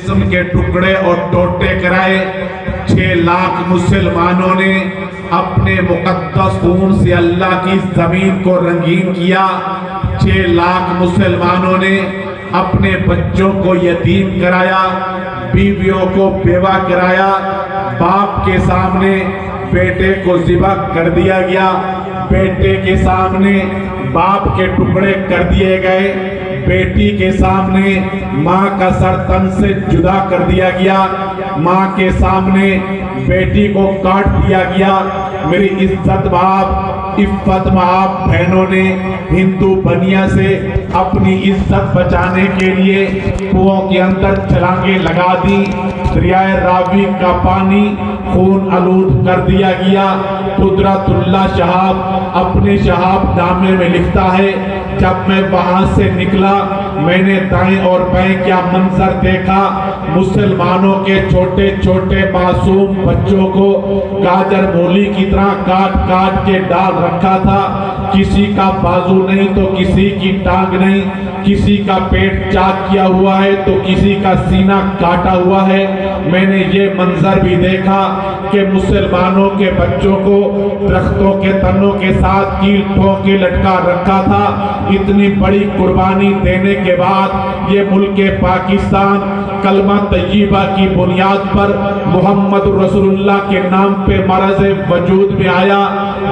جسم کے ٹکڑے اور ٹوٹے کرائے۔ 6 لاکھ مسلمانوں نے اپنے مقدس خون سے اللہ کی زمین کو رنگین کیا۔ 6 لاکھ مسلمانوں نے اپنے بچوں کو یتیم کرایا، بیویوں کو بیوہ کرایا، باپ کے سامنے بیٹے کو ذبح کر دیا گیا، بیٹے کے سامنے باپ کے ٹکڑے کر دیے گئے، بیٹی کے سامنے ماں کا سر تن سے جدا کر دیا گیا، ماں کے سامنے بیٹی کو کاٹ دیا گیا۔ میری عزت باپ، عفت باپ بہنوں نے ہندو بنیا سے اپنی عزت بچانے کے لیے کنوؤں کے اندر چھلانگیں لگا دی، دریائے راوی کا پانی خون آلود کر دیا گیا۔ قدرت اللہ شہاب اپنے شہاب نامے میں لکھتا ہے، جب میں وہاں سے نکلا میں نے دائیں اور بائیں کیا منظر دیکھا، مسلمانوں کے چھوٹے چھوٹے معصوم بچوں کو گاجر مولی کی طرح کاٹ کاٹ کے ڈال رکھا تھا، کسی کا بازو نہیں تو کسی کی ٹانگ نہیں، کسی کا پیٹ چاک کیا ہوا ہے تو کسی کا سینہ کاٹا ہوا ہے۔ میں نے یہ منظر بھی دیکھا کہ مسلمانوں کے بچوں کو درختوں کے تنوں کے ساتھ کیل ٹھوک کے لٹکا رکھا تھا۔ اتنی بڑی قربانی دینے کے بعد یہ ملک پاکستان کلمہ طیبہ کی بنیاد پر محمد رسول اللہ کے نام پہ مرض وجود میں آیا۔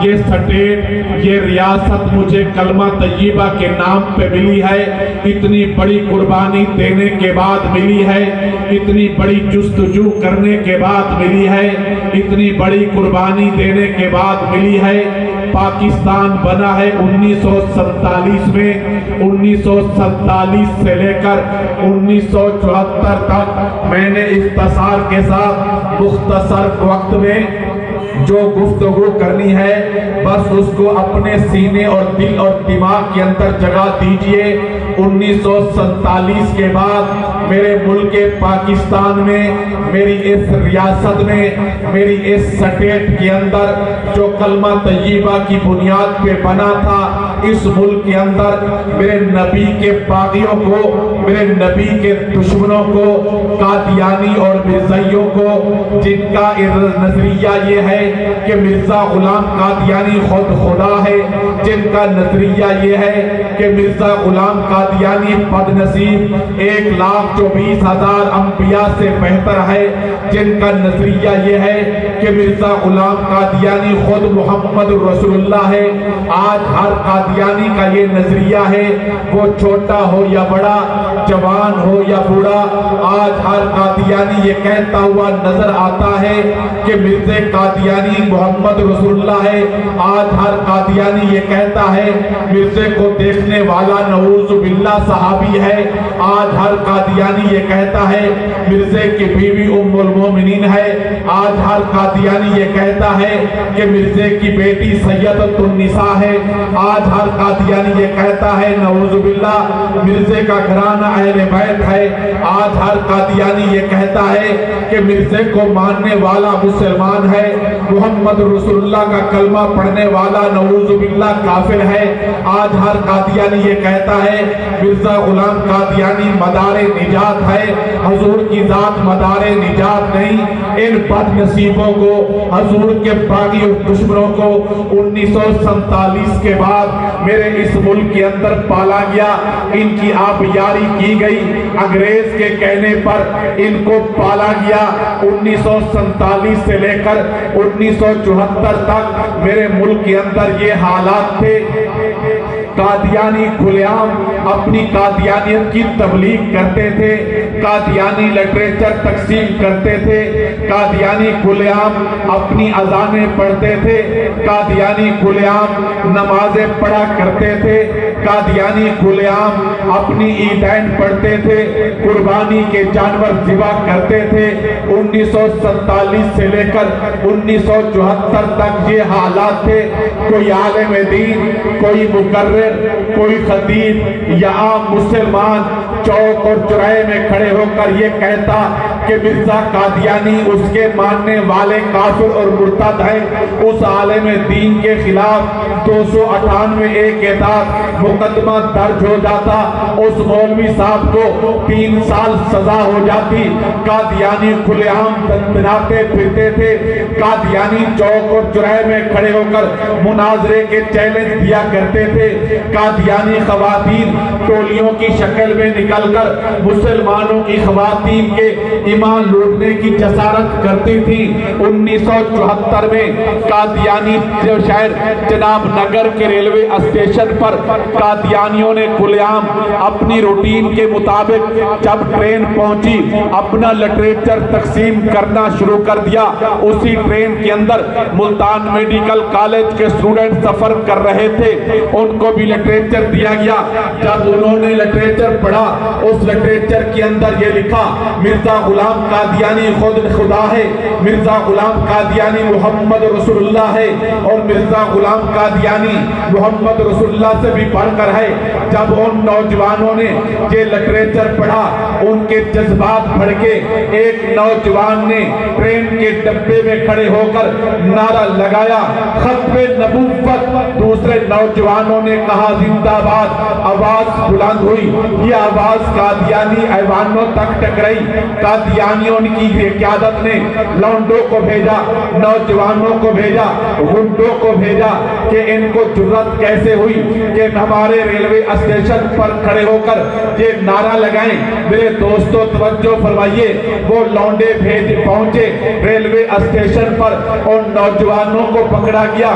یہ سٹیٹ، یہ ریاست مجھے کلمہ طیبہ کے نام پہ ملی ہے، اتنی بڑی قربانی دینے کے بعد ملی ہے، اتنی بڑی جستجو کرنے کے بعد ملی ہے، اتنی بڑی قربانی دینے کے بعد ملی ہے۔ پاکستان بنا ہے 1947 میں، 1947 سے لے کر 1974 تک میں نے اختصار کے ساتھ مختصر وقت میں جو گفتگو کرنی ہے بس اس کو اپنے سینے اور دل اور دماغ کے اندر جگہ دیجئے۔ 1947 کے بعد میرے ملک پاکستان میں، میری اس ریاست میں، میری اس سٹیٹ کے اندر جو کلمہ طیبہ کی بنیاد پہ بنا تھا، اس ملک کے اندر میرے نبی کے باغیوں کو، میرے نبی کے دشمنوں کو، قادیانی اور مرزائیوں کو، جن کا نظریہ یہ ہے کہ مرزا غلام قادیانی خود خدا ہے، جن کا نظریہ یہ ہے کہ مرزا غلام قادیانی بد نصیب 1,20,000 انبیاء سے بہتر ہے، جن کا نظریہ یہ ہے کہ مرزا غلام قادیانی خود محمد رسول اللہ ہے۔ آج ہر قادیانی کا یہ نظریہ ہے، وہ چھوٹا ہو یا بڑا، جوان ہو یا بوڑھا، آج ہر قادیانی یہ کہتا ہوا نظر آتا ہے کہ مرزا قادیانی محمد رسول اللہ ہے۔ آج ہر قادیانی یہ کہتا ہے مرزا کو دیکھنے والا نعوذ باللہ صحابی ہے۔ آج ہر قادیانی یہ کہتا ہے مرزا کی بیوی ام المومنین ہے۔ آج ہر قادیانی یہ کہتا ہے کہ مرزا کی بیٹی سیدۃ النساء ہے۔ آج ہر قادیانی یہ کہتا ہے نعوذ باللہ مرزا کا گھرانہ اہل بیت ہے۔ آج ہر قادیانی یہ کہتا ہے کہ مرزا کو ماننے والا مسلمان ہے، محمد رسول اللہ کا کلمہ پڑھنے والا نعوذ باللہ کافر ہے۔ آج ہر قادیانی یہ کہتا ہے مرزا غلام قادیانی مدار نجات ہے، حضور کی ذات مدار نجات نہیں۔ ان بد نصیبوں کو، حضور کے باغی دشمنوں کو 1947 کے بعد میرے اس ملک کے اندر پالا گیا، ان کی آبیاری کی گئی، انگریز کے کہنے پر ان کو پالا گیا۔ 1947 سے لے کر 1974 تک میرے ملک کے اندر یہ حالات تھے۔ قادیانی کھلے عام اپنی قادیانیت کی تبلیغ کرتے تھے، قادیانی لٹریچر تقسیم کرتے تھے، قادیانی کھلے عام اپنی اذانیں پڑھتے تھے، قادیانی کھلے عام نمازیں پڑھا کرتے تھے، قادیانی کھلے عام اپنی عیدین پڑھتے تھے، قربانی کے جانور ذبح کرتے تھے۔ 1947 سے لے کر 1974 تک یہ حالات تھے۔ کوئی عالم دین، کوئی مقرر، کوئی خطیب یا عام مسلمان चौक और चौराहे में खड़े होकर ये कहता कि मिर्जा कादियानी उसके मानने वाले काफिर और मुर्तद हैं, उस आलिम दीन के खिलाफ 298 एक एतराज मुकदमा दर्ज हो जाता, उस मौलवी साहब को 3 साल सजा हो जाती। कादियानी खुलेआम दंदनाते फिरते थे। कादियानी चौक और चौराहे में खड़े होकर मुनाजरे के चैलेंज दिया करते थे। कादियानी खवातीन टोलियों की शक्ल में निकलकर मुसलमानों की खवातीन के ईमान लूटने की जसारत करती थी। 1974 में कादियानी शहर जनाब नगर के रेलवे स्टेशन पर कादियानियों ने खुलेआम अपनी रूटीन के मुताबिक जब ट्रेन पहुंची अपना लिटरेचर तकसीम करना शुरू कर दिया। उसी ट्रेन के अंदर मुल्तान मेडिकल कॉलेज के स्टूडेंट सफर कर रहे थे, उनको भी लिटरेचर दिया गया। जब उन्होंने लिटरेचर पढ़ा, उस लिटरेचर के अंदर ये लिखा मिर्जा गुलाम कादियानी खुद खुदा है, मिर्जा गुलाम कादियानी मोहम्मद रसूलुल्लाह है और मिर्जा गुलाम कादियानी मोहम्मद रसूलुल्लाह से भी बढ़कर है। जब उन नौजवानों ने ये लिटरेचर पढ़ा, उनके जज्बात भड़के। एक नौजवान ने ट्रेन के डब्बे में खड़े होकर नारा लगाया खत्मे नबूवत। दूसरे नौजवानों ने कहा जिंदाबाद। आवाज बुलंद हुई, ये आवाज कादियानी ऐवानों तक टकराई। कादियानियों की क़यादत ने लौंडों को भेजा, नौजवानों को भेजा, गुंडों को भेजा कि इनको जुर्रत कैसे हुई कि हमारे रेलवे स्टेशन पर खड़े होकर ये नारा लगाएं। मेरे दोस्तों तवज्जो फरमाइए, वो लौंडे भेज पहुंचे रेलवे स्टेशन पर और नौजवानों को पकड़ा गया,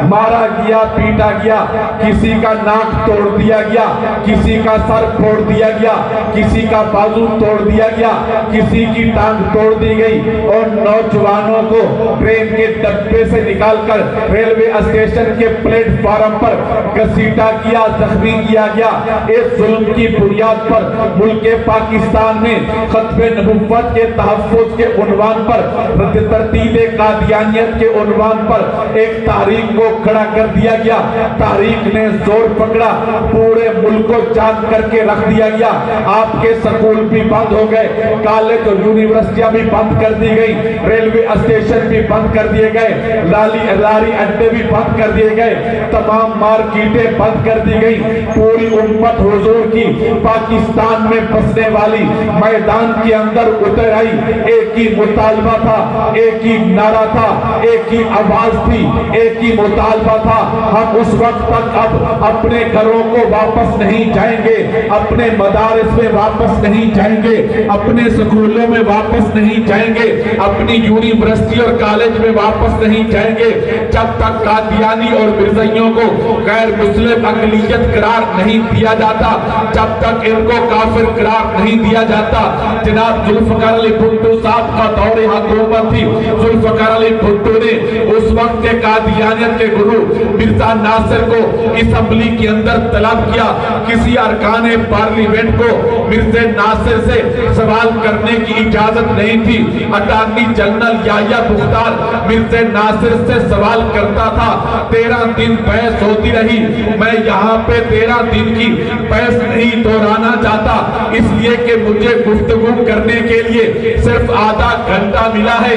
मारा गया, पीटा गया, किसी का नाक तोड़ दिया गया, किसी का सर फोड़ दिया गया, किसी का बाजू तोड़ दिया गया, किसी की टांग तोड़ दी गई और नौजवानों को ट्रेन के डब्बे से निकालकर रेलवे स्टेशन के प्लेटफार्म पर घसीटा किया, जख्मी किया गया। इस जुल्म की बुनियाद पर मुल्के पाकिस्तान में खत्मे नबुव्वत के तहफ़्फ़ुज़ के उन्वान पर, तरतीबे कादियानियत के उन्वान पर एक तारीख को खड़ा कर दिया गया। तारीख ने जोर पकड़ा, पूरे मुल्क को जान करके रख दिया गया। आपके स्कूल भी बंद हो गए, कॉलेज और यूनिवर्सिटियां भी बंद कर दी गई, रेलवे स्टेशन भी बंद कर दिए गए, लारी अड्डे भी बंद कर दिए गए, तमाम मार्केटें बंद कर दी गई। पूरी उम्मत हुजूर की पाकिस्तान में बसने वाली मैदान के अंदर उतर आई। एक ही मुतालबा था, एक ही नारा था, एक ही आवाज थी, एक ही मुतालबा था। हम उस वक्त तक अब अपने घरों को वापस नहीं जाएंगे, अपने मदारिस में वापस नहीं जाएंगे, अपने स्कूलों में वापस नहीं जाएंगे, अपनी यूनिवर्सिटी और कॉलेज में वापस नहीं जाएंगे जब तक कादियानी और मिर्ज़ाइयों को गैर मुस्लिम अक़लियत करार नहीं दिया जाता, जब तक इनको काफिर करार नहीं दिया जाता। जनाब जुल्फ़िकार अली भुट्टो साहब का दौरे हुकूमत थी। जुल्फ़िकार अली भुट्टो ने उस वक्त के कादियानियत के गुरु मिर्जा नासिर को असेंबली के अंदर तलब किया। किसी अरकाने पार्लियामेंट को मिर्जा नासिर से सवाल करने की इजाजत नहीं थी। अटॉर्नी जनरल याह्या मुख्तार मिर्जा नासिर से सवाल करता था। 13 दिन बहस होती रही। मैं यहाँ पे 13 दिन की बहस नहीं दोहराना चाहता, इसलिए कि मुझे गुफ्तगू करने के लिए सिर्फ आधा घंटा मिला है।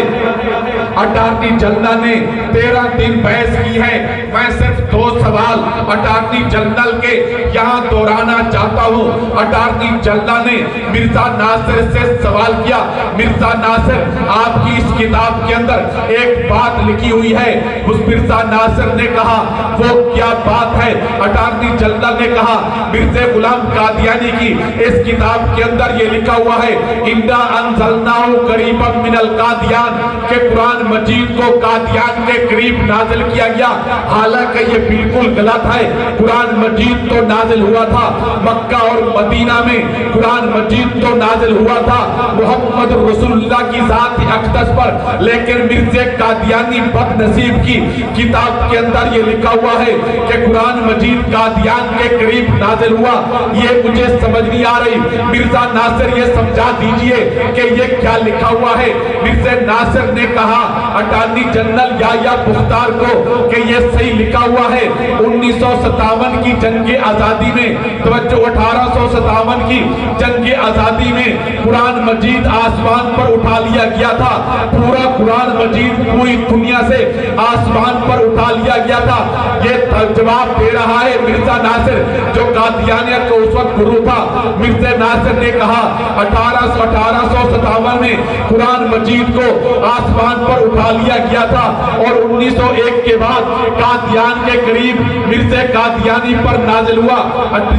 अटॉर्नी जनरल ने 13 दिन बहस की है। मैं सिर्फ 2 सवाल अटॉर्नी जनरल के यहाँ दोहराना चाहता हूँ। अटॉर्नी जनरल ने मिर्जा नासिर से सवाल किया, मिर्जा नासिर आपकी इस किताब के अंदर एक बात लिखी हुई है। उस मिर्जा नासिर ने कहा वो क्या बात है? अटॉर्नी जनरल ने कहा मिर्जा गुलाम कादियानी की इस किताब के अंदर ये लिखा हुआ है इन्ना अंज़लनाहु करीबन मिनल कादियान, के कुरान मजीद को कादियान के करीब नाजिल किया गया। हालांकि ये बिल्कुल गलत है। कुरान मजीद तो नाजिल हुआ था मक्का और मदीना में, कुरान मजीद तो नाजिल हुआ था मोहम्मद रसूलुल्लाह की ज़ात अक़दस पर, लेकिन मिर्ज़ा कादियानी बदनसीब की किताब के अंदर ये लिखा हुआ है कि कुरान मजीद कादियान के करीब नाजिल हुआ। ये मुझे समझ नहीं आ रही। मिर्जा नासिर ये समझा दीजिए कि ये क्या लिखा हुआ है। मिर्जा नासिर ने कहा, अटॉर्नी जनरल याह्या याह्या पुख्तार को कि ये सही लिखा हुआ है 1957 की जंग आजादी में, तवज्जो 1857 की जंग आजादी में कुरान मजीद आसमान पर उठा लिया गया था। पूरा कुरान मजीद पूरी दुनिया से आसमान पर उठा लिया गया था। ये जवाब दे रहा है मिर्जा नासिर, जो कादियानियत का उस वक्त गुरु था। मिर्जा नासिर ने कहा 1857 में कुरान मजीद को आसमान पर उठा लिया गया था और 1901 के बाद कादियान के करीब मिर्जा कादियानी पर नाजिल हुआ।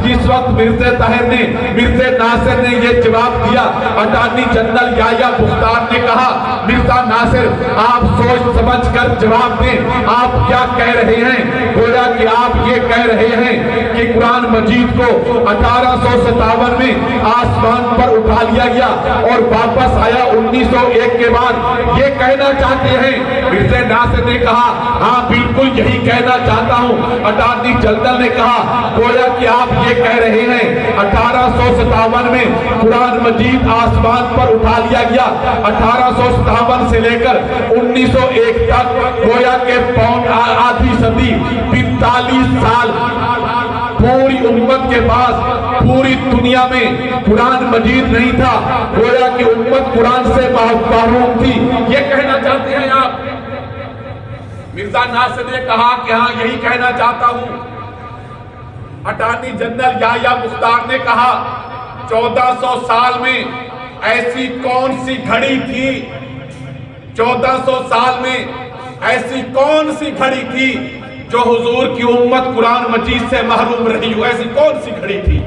जिस वक्त मिर्जा ताहिर ने, मिर्जा नासिर ने ये जवाब दिया, अटॉर्नी जनरल याह्या पुख्तार ने कहा मिर्जा नासिर आप सोच समझ कर जवाब दें, आप क्या कह रहे हैं। गोया कि आप ये कह रहे हैं कि कुरान मजीद को 1857 में आसमान पर उठा लिया गया और वापस आया 1901 के बाद। ये कहना चाहते हैं। मिर्जा नासिर ने कहा हाँ बिल्कुल यही कहना चाहता हूँ। अटॉर्नी जनरल ने कहा गोया कि आप ये कह रहे हैं 1857 में कुरान मजीद आसमान पर उठा लिया गया। 1857 से लेकर 1901 तक गोया के पौन आधी सदी 45 साल पूरी उम्मत के पास पूरी दुनिया में कुरान मजीद नहीं था। गोया कि उम्मत कुरान से महरूम थी। ये कहना चाहते हैं आप। मिर्जा नासिर ने कहा कि हाँ यही कहना चाहता हूं। अटॉर्नी जनरल याह्या पुख्तार ने कहा 1400 साल में ऐसी कौन सी घड़ी थी, 1400 साल में ऐसी कौन सी घड़ी थी जो हुजूर की उम्मत कुरान मजीद से महरूम रही हो। ऐसी कौन सी घड़ी थी।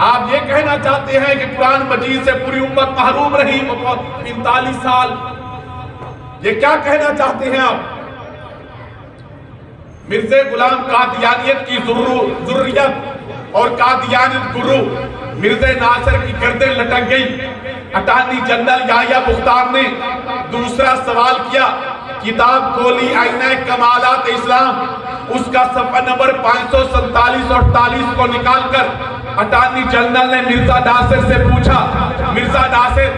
आप ये कहना चाहते हैं कि कुरान मजीद से पूरी उम्मत महरूम रही 45 साल। ये क्या कहना चाहते हैं आप। मिर्जा गुलाम कादियानियत की जुर्रियत और कादियानियत गुरु मिर्जा नासिर की गर्दन लटक गई। अटॉर्नी जनरल याह्या पुख्तार ने दूसरा सवाल किया। किताब खोली आईना कमालात इस्लाम, उसका सफ़ा नंबर 547 और 48 को निकालकर अटॉर्नी जनरल ने मिर्जा नासिर से पूछा मिर्जा नासिर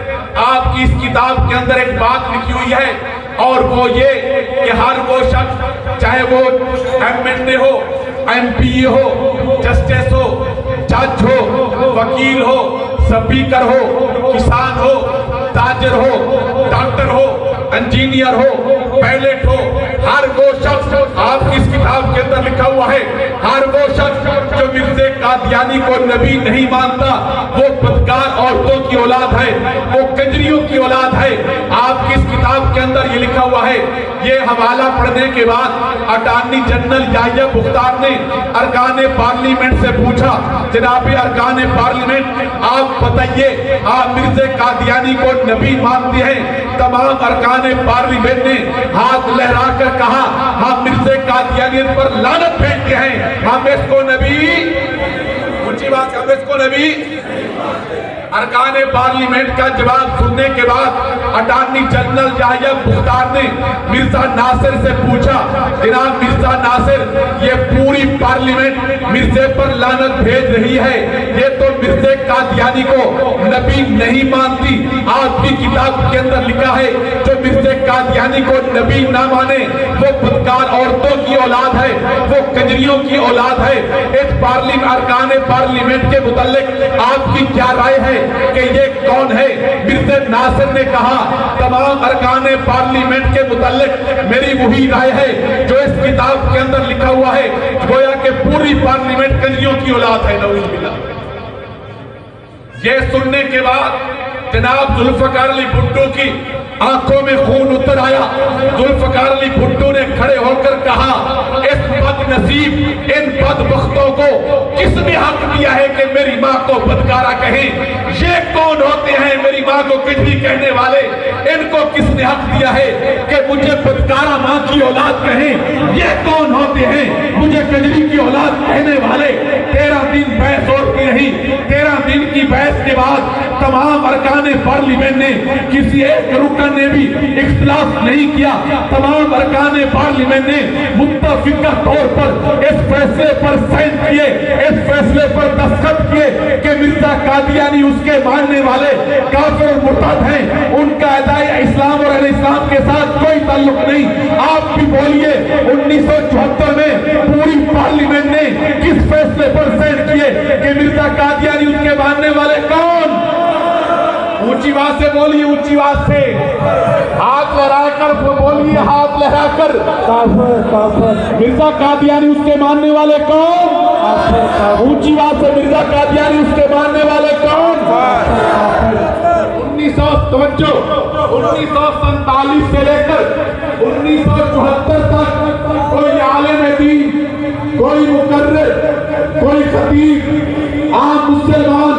आपकी इस किताब के अंदर एक बात लिखी हुई है और वो ये कि हर वो शख्स चाहे वो MNA हो, MP हो, जस्टिस हो, जज हो, वकील हो, स्पीकर हो, किसान हो, ताजर हो, डॉक्टर हो, इंजीनियर हो, पायलट हो, हर वो शख्स आपकी इस किताब के अंदर लिखा हुआ है हर वो शख्स जो मिर्जा कादियानी को नबी नहीं मानता वो बदकार औरतों की औलाद है, वो कंजरियों की औलाद है। आपकी इस किताब के अंदर ये लिखा हुआ है। ये हवाला पढ़ने के बाद अटॉर्नी जनरल याह्या पुख्तार ने अरकान पार्लियामेंट से पूछा जनाब अरकान पार्लियामेंट आप बताइए आप मिर्जा कादियानी को नबी मानते हैं। तमाम अरकान पार्लियामेंट ने हाथ लहरा कर कहा हम मिर्जा कादियानियत पर लानत फेंकते हैं, हम इसको नबी, ऊंची बात, हम इसको नबी। अरकान पार्लियामेंट का जवाब सुनने के बाद अटॉर्नी जनरल याह्या पुख्तार ने मिर्जा नासिर से पूछा जनाब मिर्जा नासिर ये पूरी पार्लियामेंट मिर्जे पर लानत भेज रही है, ये तो मिर्जा कादियानी को नबी नहीं मानती। आपकी किताब के अंदर लिखा है जो मिर्जा कादियानी को नबी ना माने वो बदकार औरतों की औलाद है, वो कंजरियों की औलाद है। इस अरकान पार्लियामेंट के मुताल्लिक आपकी क्या राय है कि ये कौन है। मिर्जा नासिर ने कहा तमाम अरकान पार्लियामेंट के मुताल्लिक मेरी वही राय है जो इस किताब के अंदर लिखा हुआ है, गोया कि पूरी पार्लियामेंट कंजरियों की औलाद है। नऊज़ बिल्लाह। ये सुनने के बाद जनाब जुल्फ़िकार अली भुट्टो की आंखों में खून उतर आया। जुल्फ़िकार अली भुट्टो ने खड़े होकर कहा इस बदनसीब इन बदबख्तों को किसने हक दिया है कि मेरी माँ को बदकारा कहें। ये कौन होते हैं मेरी माँ को कितनी कहने वाले, इनको किसने हक दिया है कि मुझे बदकारा माँ की औलाद कहें। ये कौन होते हैं मुझे कजरी की औलाद कहने वाले। 13 दिन बहस होती रही। 13 दिन की बहस के बाद تمام ارکان پارلیمنٹ نے کسی ایک رکن نے بھی اختلاف نہیں کیا، تمام ارکان پارلیمنٹ نے متفقہ طور پر اس فیصلے پر سائن کیے، اس فیصلے پر دستخط کیے کہ مرزا قادیانی اس کے ماننے والے کافر اور مرتد ہیں، ان کا ادائے اسلام اور اہل اسلام کے ساتھ کوئی تعلق نہیں۔ آپ بھی بولیے 1974 میں پوری پارلیمنٹ نے کس فیصلے پر سائن کیے کہ مرزا قادیانی اس کے ماننے والے کون؟ اونچی بات سے بولیے، اونچی بات سے ہاتھ لہرا کر بولیے، ہاتھ لہرا کر مرزا قادیانی اس کے ماننے والے کون؟ اونچی بات سے مرزا قادیانی اس کے ماننے والے کون؟ 1947 سے لے کر 1974 تک کوئی عالم دین، کوئی مقرر، کوئی خطیب، عام مسلمان